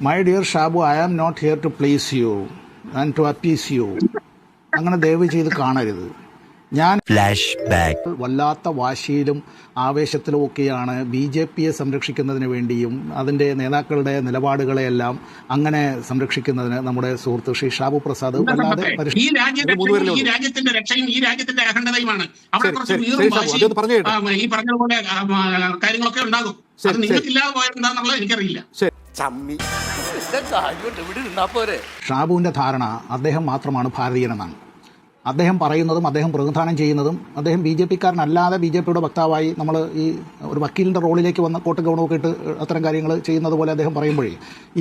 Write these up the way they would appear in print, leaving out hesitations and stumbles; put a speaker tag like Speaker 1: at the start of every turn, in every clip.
Speaker 1: My dear Shabu, I am not here to please you and to appease you. അങ്ങനെ ദയവ് ചെയ്ത് കാണരുത്. ഞാൻ
Speaker 2: ഫ്ലാഷ് ബാക്ക്
Speaker 1: വല്ലാത്ത വാശിയിലും ആവേശത്തിലും ഒക്കെയാണ് BJP സംരക്ഷിക്കുന്നതിന് വേണ്ടിയും അതിൻ്റെ നേതാക്കളുടെ നിലപാടുകളെയെല്ലാം അങ്ങനെ സംരക്ഷിക്കുന്നതിന് നമ്മുടെ സുഹൃത്ത് ശ്രീ ഷാബു പ്രസാദ് വല്ലാതെ
Speaker 3: ഈ രാജ്യത്തിന്റെ രക്ഷയും ഈ രാജ്യത്തിന്റെ അഖണ്ഡതയുമാണ്. അവിടെ കുറച്ച് ഈ പറഞ്ഞതുപോലെ കാര്യങ്ങളൊക്കെ ഉണ്ടാകും. അത് നിങ്ങൾക്കില്ലാതെ പോയെന്താന്നുള്ളത് എനിക്കറിയില്ല.
Speaker 1: ഷാബുവിന്റെ ധാരണ അദ്ദേഹം മാത്രമാണ് ഭാരതീയനെന്നാണ്. അദ്ദേഹം പറയുന്നതും അദ്ദേഹം പ്രതിനിധാനം ചെയ്യുന്നതും അദ്ദേഹം BJP-കാരനല്ലാതെ BJP-യുടെ വക്താവായി നമ്മൾ ഈ ഒരു വക്കീലിൻ്റെ റോളിലേക്ക് വന്ന കോട്ട് ഗൗണമൊക്കെ ഇട്ട് അത്തരം കാര്യങ്ങൾ ചെയ്യുന്നത് പോലെ അദ്ദേഹം പറയുമ്പോഴേ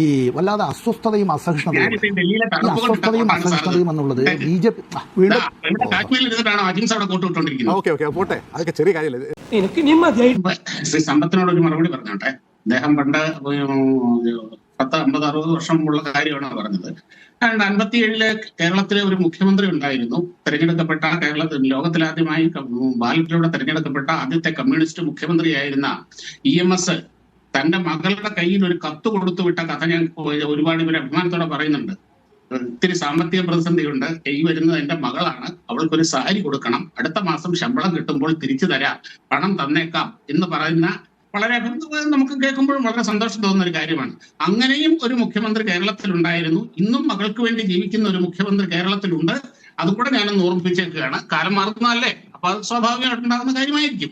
Speaker 1: ഈ വല്ലാതെ അസ്വസ്ഥതയും അസഹിഷ്ണുതയും എന്നുള്ളത് BJP വീണ്ടും
Speaker 3: സമ്പത്തിനോട് ഒരു മറുപടി പറഞ്ഞോട്ടെ. അദ്ദേഹം പണ്ട് 10-50-60 വർഷമുള്ള കാര്യമാണ് പറഞ്ഞത്. 1957 കേരളത്തിലെ ഒരു മുഖ്യമന്ത്രി ഉണ്ടായിരുന്നു. തെരഞ്ഞെടുക്കപ്പെട്ട ലോകത്തിലാദ്യമായി ബാലറ്റിലൂടെ തെരഞ്ഞെടുക്കപ്പെട്ട ആദ്യത്തെ കമ്മ്യൂണിസ്റ്റ് മുഖ്യമന്ത്രിയായിരുന്ന EMS തന്റെ മകളുടെ കയ്യിൽ ഒരു കത്ത് കൊടുത്തു വിട്ട കഥ ഞാൻ ഒരുപാട് പേര് അഭിമാനത്തോടെ പറയുന്നുണ്ട്. ഇത്തിരി സാമ്പത്തിക പ്രതിസന്ധിയുണ്ട്, ഈ വരുന്നത് എന്റെ മകളാണ്, അവൾക്കൊരു സാരി കൊടുക്കണം, അടുത്ത മാസം ശമ്പളം കിട്ടുമ്പോൾ തിരിച്ചു തരാം, പണം തന്നേക്കാം എന്ന് പറയുന്ന വളരെ നമുക്ക് കേൾക്കുമ്പോഴും വളരെ സന്തോഷം തോന്നുന്ന ഒരു കാര്യമാണ്. അങ്ങനെയും ഒരു മുഖ്യമന്ത്രി കേരളത്തിലുണ്ടായിരുന്നു. ഇന്നും മകൾക്ക് വേണ്ടി ജീവിക്കുന്ന ഒരു മുഖ്യമന്ത്രി കേരളത്തിലുണ്ട്. അതും കൂടെ ഞാനൊന്ന് ഓർമ്മിപ്പിച്ചേക്കുകയാണ്. കാലം മാറുന്നതല്ലേ, അപ്പൊ അത് സ്വാഭാവികമായിട്ടുണ്ടാകുന്ന കാര്യമായിരിക്കും.